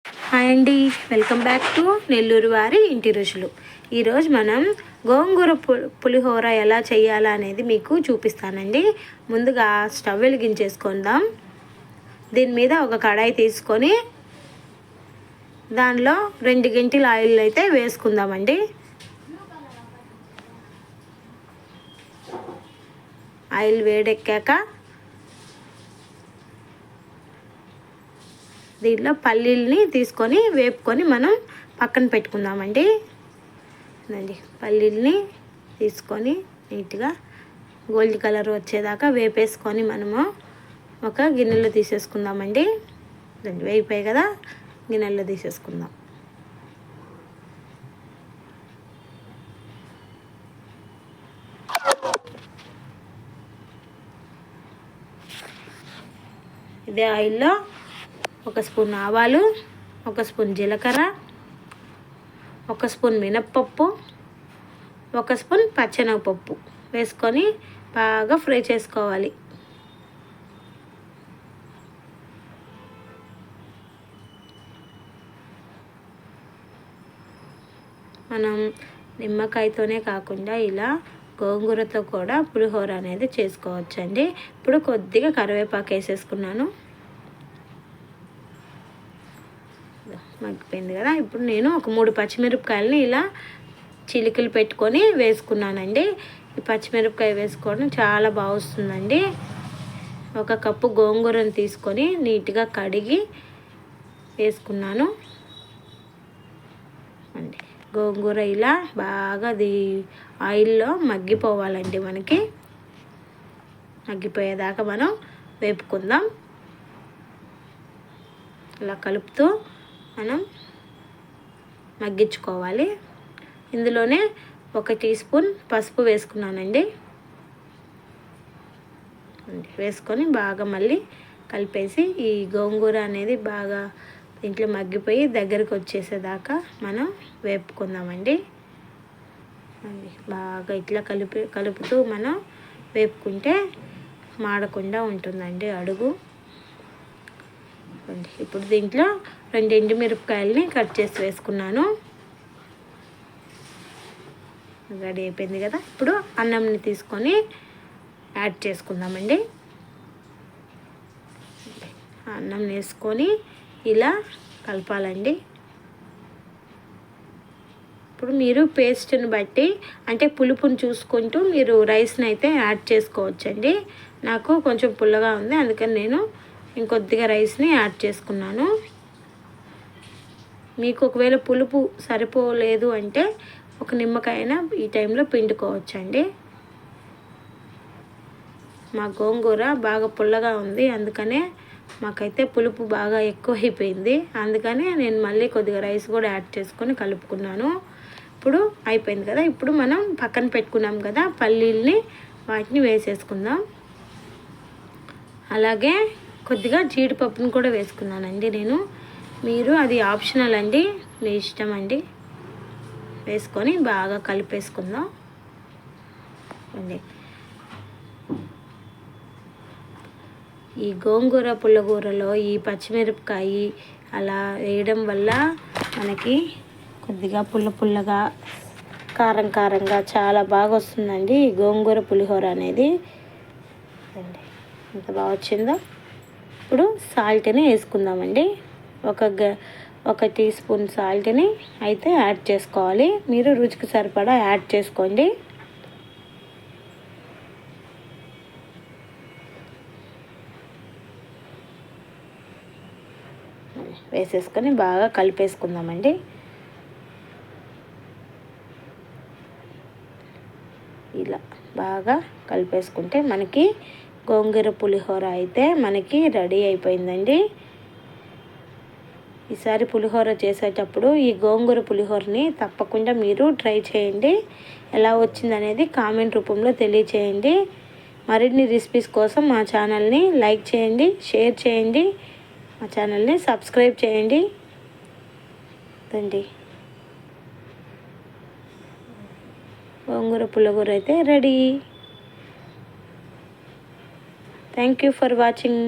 Hi అండి, welcome back to Nellore వారి ఇంటి రుచులు. ఈరోజు మనం గోంగూర పులిహోర ఎలా చేయాలా అనేది మీకు చూపిస్తానండి. ముందుగా స్టవ్ వెలిగించేసుకుందాం. దీని మీద ఒక కడాయి తీసుకొని దానిలో 2 గంటల ఆయిల్ అయితే వేసుకుందామండి. ఆయిల్ వేడెక్కాక దీంట్లో పల్లీల్ని తీసుకొని వేపుకొని మనం పక్కన పెట్టుకుందామండి. పల్లీల్ని తీసుకొని నీట్గా గోల్డ్ కలర్ వచ్చేదాకా వేపేసుకొని మనము ఒక గిన్నెలో తీసేసుకుందామండి. వేగిపోయాయి కదా, గిన్నెలో తీసేసుకుందాం. ఇదే ఆయిల్లో 1 స్పూన్ ఆవాలు, 1 స్పూన్ జీలకర్ర, 1 స్పూన్ మినప్పప్పు, 1 స్పూన్ పచ్చెనగపప్పు వేసుకొని బాగా ఫ్రై చేసుకోవాలి. మనం నిమ్మకాయతోనే కాకుండా ఇలా గోంగూరతో కూడా పులిహోర అనేది చేసుకోవచ్చండి. ఇప్పుడు కొద్దిగా కరివేపాకు వేసేసుకున్నాను. మగ్గిపోయింది కదా. ఇప్పుడు నేను ఒక 3 పచ్చిమిరపకాయలని ఇలా చిలికలు పెట్టుకొని వేసుకున్నానండి. ఈ పచ్చిమిరపకాయ వేసుకోవడం చాలా బాగా వస్తుందండి. 1 కప్పు గోంగూరను తీసుకొని నీట్గా కడిగి వేసుకున్నాను అండి. గోంగూర ఇలా బాగా ఆయిల్లో మగ్గిపోవాలండి. మనకి మగ్గిపోయేదాకా మనం వేపుకుందాం. ఇలా కలుపుతూ మనం మగ్గించుకోవాలి. ఇందులోనే 1 టీ స్పూన్ పసుపు వేసుకున్నానండి. వేసుకొని బాగా మళ్ళీ కలిపేసి ఈ గోంగూర అనేది బాగా దీంట్లో మగ్గిపోయి దగ్గరికి వచ్చేసేదాకా మనం వేపుకుందామండి. బాగా ఇట్లా కలుపుతూ మనం వేపుకుంటే మాడకుండా ఉంటుందండి అడుగు. ఇప్పుడు దీంట్లో 2 ఎండుమిరపకాయలని కట్ చేసి వేసుకున్నాను. రెడీ అయిపోయింది కదా. ఇప్పుడు అన్నంని తీసుకొని యాడ్ చేసుకుందామండి. అన్నం వేసుకొని ఇలా కలపాలండి. ఇప్పుడు మీరు పేస్ట్ని బట్టి అంటే పులుపుని చూసుకుంటూ మీరు రైస్ని అయితే యాడ్ చేసుకోవచ్చండి. నాకు కొంచెం పుల్లగా ఉంది, అందుకని నేను ఇంకొద్దిగా రైస్ని యాడ్ చేసుకున్నాను. మీకు ఒకవేళ పులుపు సరిపోలేదు అంటే 1 నిమ్మకాయన ఈ టైంలో పిండుకోవచ్చండి. మా గోంగూర బాగా పుల్లగా ఉంది, అందుకనే మాకైతే పులుపు బాగా ఎక్కువ అయిపోయింది. అందుకని నేను మళ్ళీ కొద్దిగా రైస్ కూడా యాడ్ చేసుకొని కలుపుకున్నాను. ఇప్పుడు అయిపోయింది కదా. ఇప్పుడు మనం పక్కన పెట్టుకున్నాం కదా పల్లీల్ని, వాటిని వేసేసుకుందాం. అలాగే కొద్దిగా జీడిపప్పును కూడా వేసుకున్నానండి నేను. మీరు అది ఆప్షనల్ అండి, మీ ఇష్టం అండి. వేసుకొని బాగా కలిపేసుకుందాం అండి. ఈ గోంగూర పుల్లగూరలో ఈ పచ్చిమిరపకాయ అలా వేయడం వల్ల మనకి కొద్దిగా పుల్లగా కారంగా చాలా బాగా వస్తుందండి ఈ గోంగూర పులిహోర అనేది. ఎంత బాగా వచ్చిందో. ఇప్పుడు సాల్ట్ని వేసుకుందామండి. 1 టీ స్పూన్ సాల్ట్ని అయితే యాడ్ చేసుకోవాలి. మీరు రుచికి సరిపడా యాడ్ చేసుకోండి. వేసేసుకొని బాగా కలిపేసుకుందామండి. ఇలా బాగా కలిపేసుకుంటే మనకి గోంగూర పులిహోర అయితే మనకి రెడీ అయిపోయిందండి. ఈసారి పులిహోర చేసేటప్పుడు ఈ గోంగూర పులిహోరని తప్పకుండా మీరు ట్రై చేయండి. ఎలా వచ్చిందనేది కామెంట్ రూపంలో తెలియచేయండి. మరిన్ని రెసిపీస్ కోసం మా ఛానల్ని లైక్ చేయండి, షేర్ చేయండి, మా ఛానల్ని సబ్స్క్రైబ్ చేయండి అండి. గోంగూర పులిహోర అయితే ready. Thank you for watching.